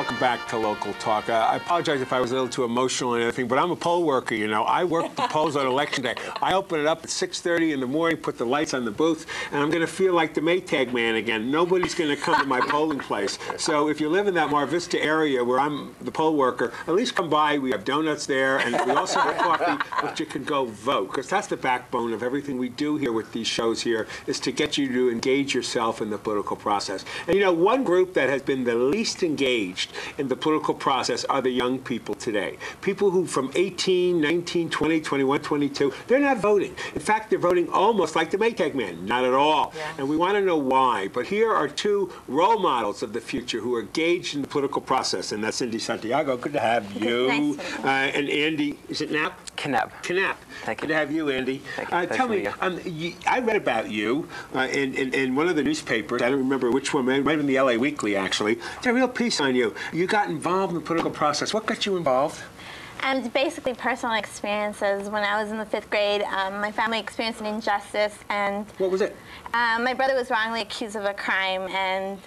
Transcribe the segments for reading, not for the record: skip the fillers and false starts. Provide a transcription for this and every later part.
Welcome back to Local Talk. I apologize if I was a little too emotional and everything, but I'm a poll worker, you know. I work the polls on election day. I open it up at 6:30 in the morning, put the lights on the booth, and I'm going to feel like the Maytag man again. Nobody's going to come to my polling place. So if you live in that Mar Vista area where I'm the poll worker, at least come by. We have donuts there, and we also have coffee, but you can go vote, because that's the backbone of everything we do here with these shows here, is to get you to engage yourself in the political process. And you know, one group that has been the least engaged in the political process are the young people today. People who from 18, 19, 20, 21, 22, they're not voting. In fact, they're voting almost like the Maytag man. Not at all. Yeah. And we want to know why. But here are two role models of the future who are engaged in the political process. And that's Cindy Santiago. Good to have you. Nice. And Andy, is it Knapp? Knapp. Knapp. Thank you. Good to have you, Andy. Tell me, I read about you in one of the newspapers. I don't remember which one. It might have been the LA Weekly, actually. It's a real piece on you. You got involved in the political process. What got you involved? Basically personal experiences. When I was in the 5th grade, my family experienced an injustice, and what was it? My brother was wrongly accused of a crime, and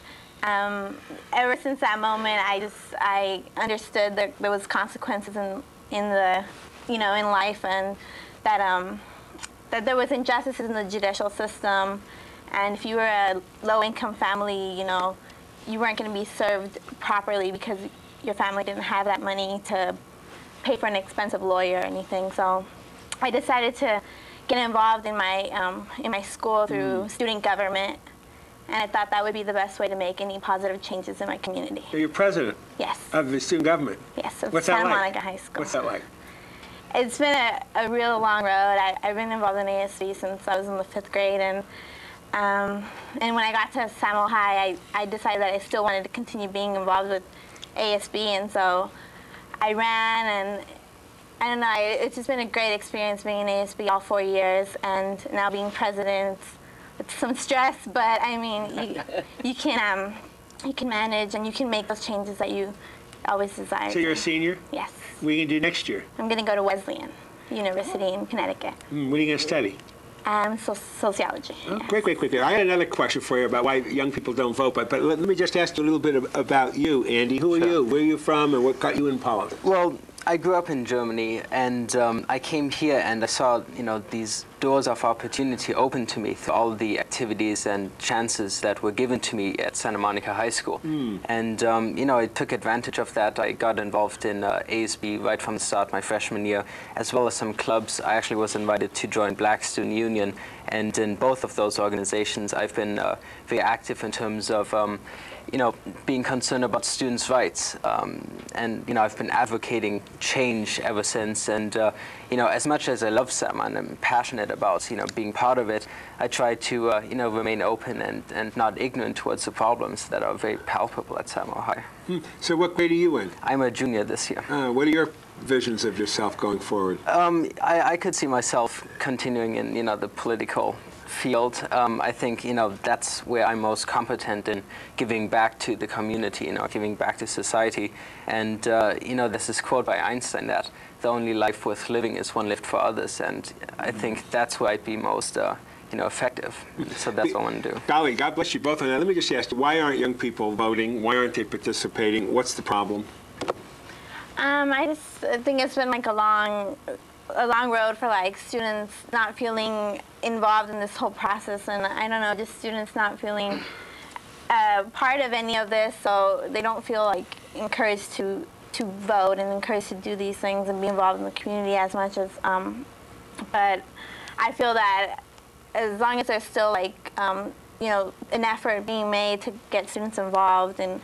ever since that moment, I understood that there was consequences in life, and that there was injustices in the judicial system, and if you were a low-income family, you know, you weren't going to be served properly because your family didn't have that money to pay for an expensive lawyer or anything. So I decided to get involved in my school through student government, and I thought that would be the best way to make any positive changes in my community. So you're president? Yes. Of the student government? Yes, of What's that Santa like? Monica High School. What's that like? It's been a real long road. I've been involved in ASB since I was in the 5th grade, and when I got to Samo High, I decided that I still wanted to continue being involved with ASB, and so I ran, and I don't know, it's just been a great experience being in ASB all 4 years, and now being president. It's some stress, but I mean, you can manage, and you can make those changes that you always desire. So you're a senior? Yes. What are you going to do next year? I'm going to go to Wesleyan University in Connecticut. What are you going to study? Sociology. Oh, yes. Great. I had another question for you about why young people don't vote, but let me just ask you a little bit about you, Andy. Who are you? Where are you from, and what got you in politics? Well, I grew up in Germany, and I came here and I saw, you know, these doors of opportunity open to me through all the activities and chances that were given to me at Santa Monica High School. And, you know, I took advantage of that. I got involved in ASB right from the start, my freshman year, as well as some clubs. I actually was invited to join Black Student Union, and in both of those organizations, I've been very active in terms of, you know, being concerned about students' rights. And, you know, I've been advocating change ever since. And, you know, as much as I love SEMA and I'm passionate about, you know, being part of it, I try to, you know, remain open and not ignorant towards the problems that are very palpable at SEMA High. So what grade are you in? I'm a junior this year. What are your visions of yourself going forward? I could see myself continuing in, you know, the political field. I think, you know, that's where I'm most competent in giving back to the community, you know, giving back to society. And, you know, there's this quote by Einstein that the only life worth living is one lived for others. And I think that's where I'd be most, you know, effective. So that's what I want to do. Golly, God bless you both. And let me just ask you, why aren't young people voting? Why aren't they participating? What's the problem? I just think it's been like a long road for like students not feeling involved in this whole process, and I don't know, just students not feeling part of any of this, so they don't feel like encouraged to vote and encouraged to do these things and be involved in the community as much as. But I feel that as long as there's still like you know, an effort being made to get students involved and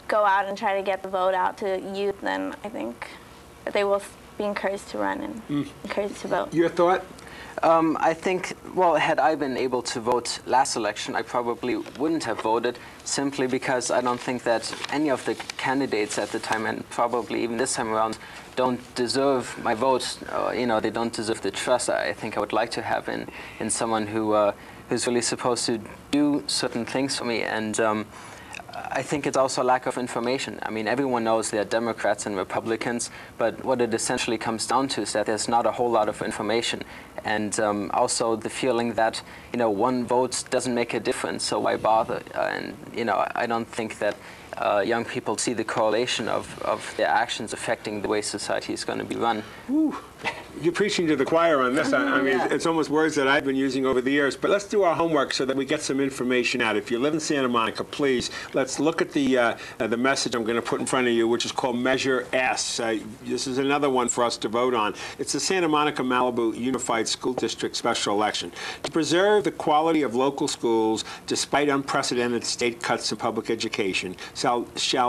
go out and try to get the vote out to youth, then I think that they will be encouraged to run and encouraged to vote. Your thought? I think, well, had I been able to vote last election, I probably wouldn't have voted, simply because I don't think that any of the candidates at the time, and probably even this time around, don't deserve my vote. You know, they don't deserve the trust I think I would like to have in someone who's really supposed to do certain things for me. And I think it's also a lack of information. I mean, everyone knows there are Democrats and Republicans, but what it essentially comes down to is that there's not a whole lot of information. And also the feeling that, you know, one vote doesn't make a difference, so why bother? And, you know, I don't think that young people see the correlation of their actions affecting the way society is going to be run. Ooh, you're preaching to the choir on this. I mean, it's almost words that I've been using over the years. But let's do our homework so that we get some information out. If you live in Santa Monica, please, let's look at the message I'm going to put in front of you, which is called Measure S. This is another one for us to vote on. It's the Santa Monica Malibu Unified School District special election. To preserve the quality of local schools despite unprecedented state cuts in public education, shall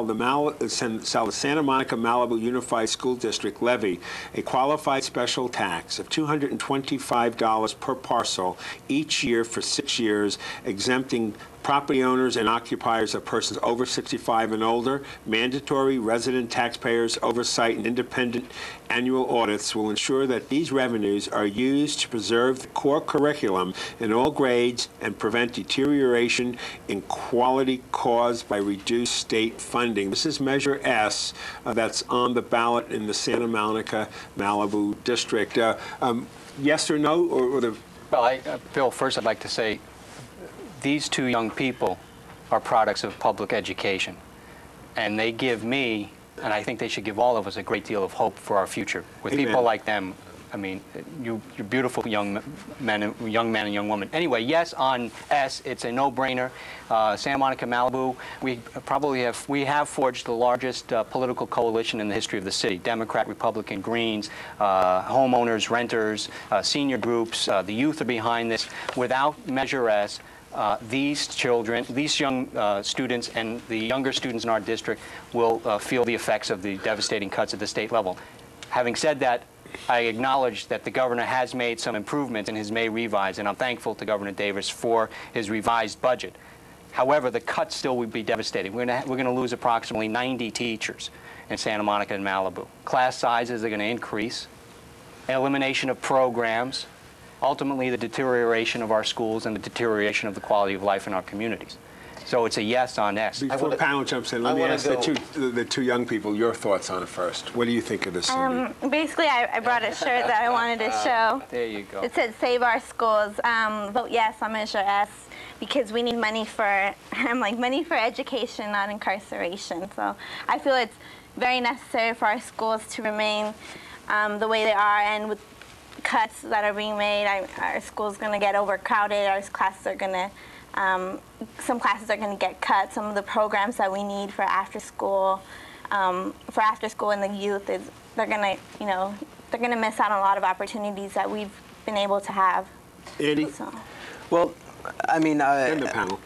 the Santa Monica Malibu Unified School District levy a qualified special tax of $225 per parcel each year for 6 years, exempting property owners and occupiers of persons over 65 and older. Mandatory resident taxpayers' oversight and independent annual audits will ensure that these revenues are used to preserve the core curriculum in all grades and prevent deterioration in quality caused by reduced state funding. This is Measure S that's on the ballot in the Santa Monica Malibu District. Yes or no? Or the Well, Bill, first I'd like to say these two young people are products of public education, and they give me, and I think they should give all of us, a great deal of hope for our future. With Amen. People like them, I mean, you're beautiful young men and young women. Anyway, yes, on S, it's a no-brainer. Santa Monica, Malibu, we have forged the largest political coalition in the history of the city. Democrat, Republican, Greens, homeowners, renters, senior groups. The youth are behind this. Without Measure S, these children, these young students and the younger students in our district will feel the effects of the devastating cuts at the state level. Having said that, I acknowledge that the governor has made some improvements in his May revise, and I'm thankful to Governor Davis for his revised budget. However, the cuts still would be devastating. We're going to lose approximately 90 teachers in Santa Monica and Malibu. Class sizes are going to increase, elimination of programs, ultimately the deterioration of our schools and the deterioration of the quality of life in our communities. So it's a yes on S. Before the panel jumps in, let me ask the two young people your thoughts on it first. What do you think of this? Basically, I brought a shirt that I wanted to show. There you go. It said, "Save our schools." Vote yes on Measure S because we need money for, money for education, not incarceration. So I feel it's very necessary for our schools to remain the way they are, and with cuts that are being made, our school's going to get overcrowded. Our classes are going to, some classes are going to get cut. Some of the programs that we need for after school and the youth they're going to, they're going to miss out on a lot of opportunities that we've been able to have. Andy? So. Well, I mean, In the panel.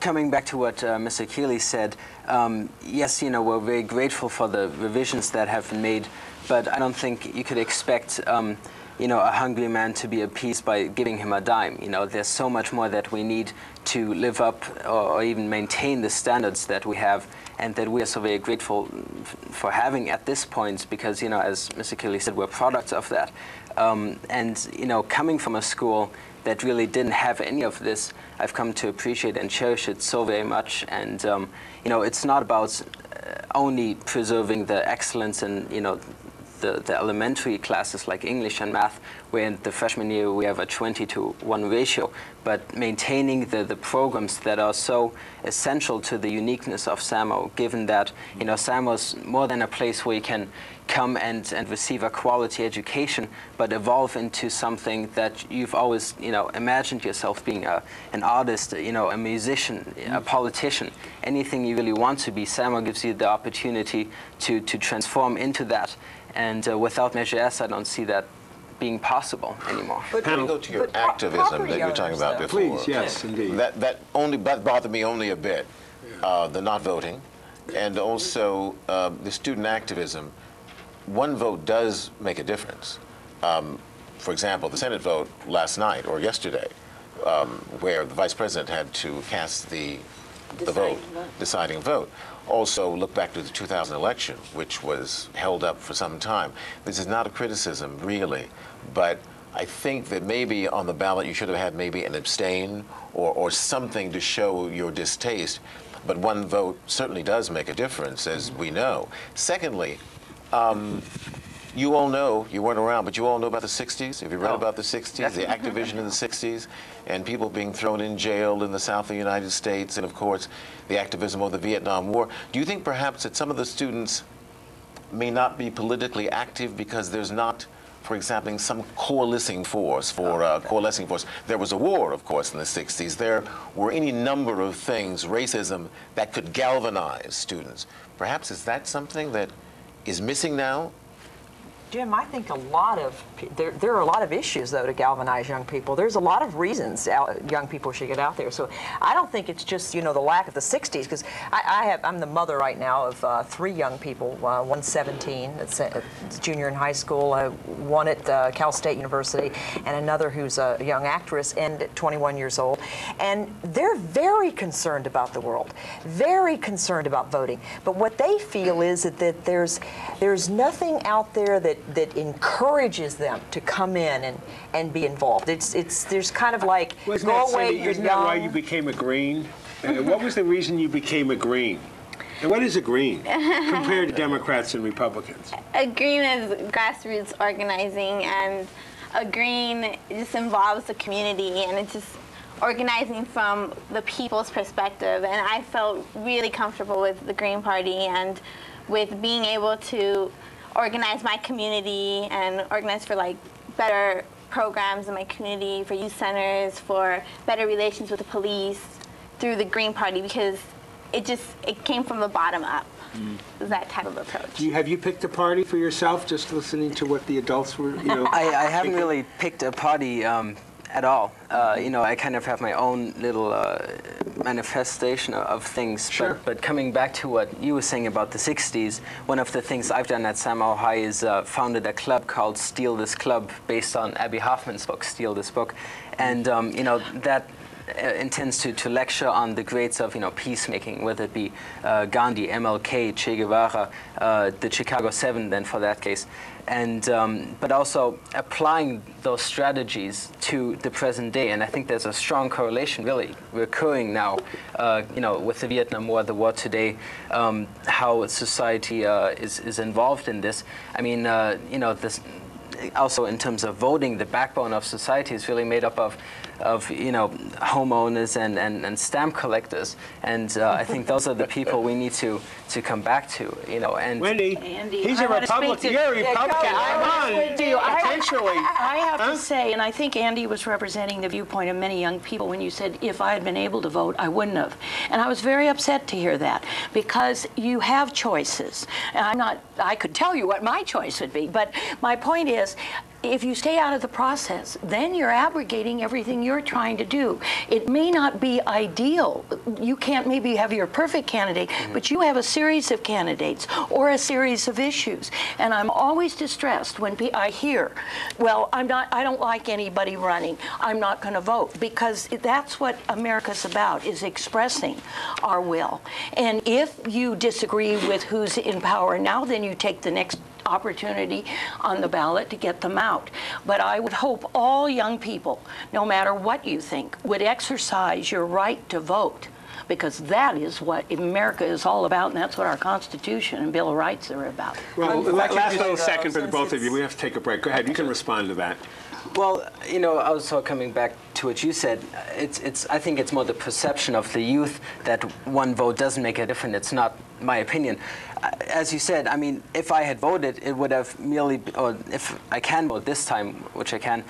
coming back to what Mr. Keeley said, yes, we're very grateful for the revisions that have been made, but I don't think you could expect a hungry man to be appeased by giving him a dime. There's so much more that we need to live up or even maintain the standards that we have, and that we are so very grateful for having at this point, because, as Mr. Keeley said, we're products of that. Coming from a school that really didn't have any of this, I've come to appreciate and cherish it so very much. And, it's not about only preserving the excellence in, the elementary classes like English and math, where in the freshman year we have a 20-to-1 ratio, but maintaining the programs that are so essential to the uniqueness of SAMO, given that, SAMO is more than a place where you can come and receive a quality education, but evolve into something that you've always, imagined yourself being an artist, a musician, a politician, anything you really want to be. SAMO gives you the opportunity to transform into that. And without Measure S, I don't see that being possible anymore. But can we go to your activism that you were talking about before? Please, yes, indeed. That bothered me only a bit, the not voting, and also the student activism. One vote does make a difference. For example, the Senate vote last night or yesterday, where the Vice President had to cast the deciding vote. Also, look back to the 2000 election, which was held up for some time. This is not a criticism, really, but I think that maybe on the ballot you should have had maybe an abstain or something to show your distaste, but one vote certainly does make a difference, as we know. Secondly, You all know, you weren't around, but you all know about the 60s? Have you read about the 60s, the Activision in the 60s, and people being thrown in jail in the South of the United States, and of course, the activism of the Vietnam War? Do you think perhaps that some of the students may not be politically active because there's not, for example, some coalescing force There was a war, of course, in the 60s. There were any number of things, racism, that could galvanize students. Perhaps is that something that is missing now? Jim, I think there are a lot of issues, though, to galvanize young people. There's a lot of reasons young people should get out there. So I don't think it's just, the lack of the 60s, because I'm the mother right now of 3 young people. One's 17, it's a junior in high school, one at Cal State University, and another who's a young actress and 21 years old. And they're very concerned about the world, very concerned about voting. But what they feel is that there's nothing out there that encourages them to come in and be involved. There's kind of like, go away, you're young. Isn't that why you became a Green? What was the reason you became a Green? And what is a Green compared to Democrats and Republicans? A Green is grassroots organizing, and a Green just involves the community, and it's just organizing from the people's perspective. And I felt really comfortable with the Green Party and with being able to organize my community and organize for better programs in my community, for youth centers, for better relations with the police through the Green Party, because it came from the bottom up. That type of approach. Have you picked a party for yourself, just listening to what the adults were, I haven't really picked a party at all. I kind of have my own little manifestation of things. Sure. But coming back to what you were saying about the 60s, one of the things I've done at Samoa High is founded a club called Steal This Club, based on Abby Hoffman's book, Steal This Book. And, that intends to lecture on the greats of peacemaking, whether it be Gandhi, MLK, Che Guevara, the Chicago 7 then for that case, and but also applying those strategies to the present day. And I think there's a strong correlation really recurring now, with the Vietnam War, the war today, how society is involved in this. I mean, this. Also, in terms of voting, the backbone of society is really made up of homeowners and stamp collectors, and I think those are the people we need to come back to. And Wendy, Andy, he's a Republican. You're a Republican. Come on, potentially. I have to say, and I think Andy was representing the viewpoint of many young people when you said, if I had been able to vote, I wouldn't have. And I was very upset to hear that, because you have choices. And I could tell you what my choice would be, but my point is, if you stay out of the process, then you're abrogating everything you're trying to do. It may not be ideal. You can't maybe have your perfect candidate, but you have a series of candidates or a series of issues. And I'm always distressed when I hear, well, I don't like anybody running, I'm not going to vote, because that's what America's about, is expressing our will. And if you disagree with who's in power now, then you take the next opportunity on the ballot to get them out. But I would hope all young people, no matter what you think, would exercise your right to vote, because that is what America is all about, and that's what our Constitution and Bill of Rights are about. Well, last little second for the both of you. We have to take a break. Go ahead. You can respond to that. Well, also coming back to what you said, I think it's more the perception of the youth that one vote doesn't make a difference. It's not my opinion. As you said, I mean, if I had voted, it would have merely, or if I can vote this time, which I can,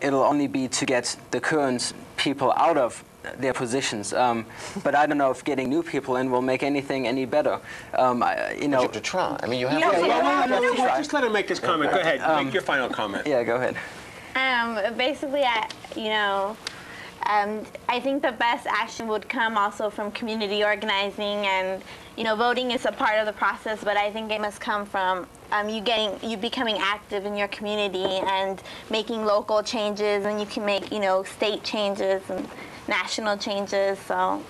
it'll only be to get the current people out of their positions. But I don't know if getting new people in will make anything any better. But you have to try. I mean, you have to try. Just let him make his comment. Go ahead. Make your final comment. Yeah, go ahead. Basically, I think the best action would come also from community organizing, and voting is a part of the process, but I think it must come from you becoming active in your community and making local changes, and you can make state changes and national changes. So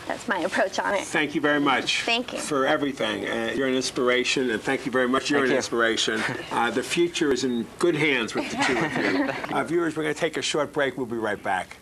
that's my approach on it. Thank you very much. Thank you. For everything. You're an inspiration, and thank you very much. You're an inspiration. The future is in good hands with the two of you. Viewers, we're going to take a short break. We'll be right back.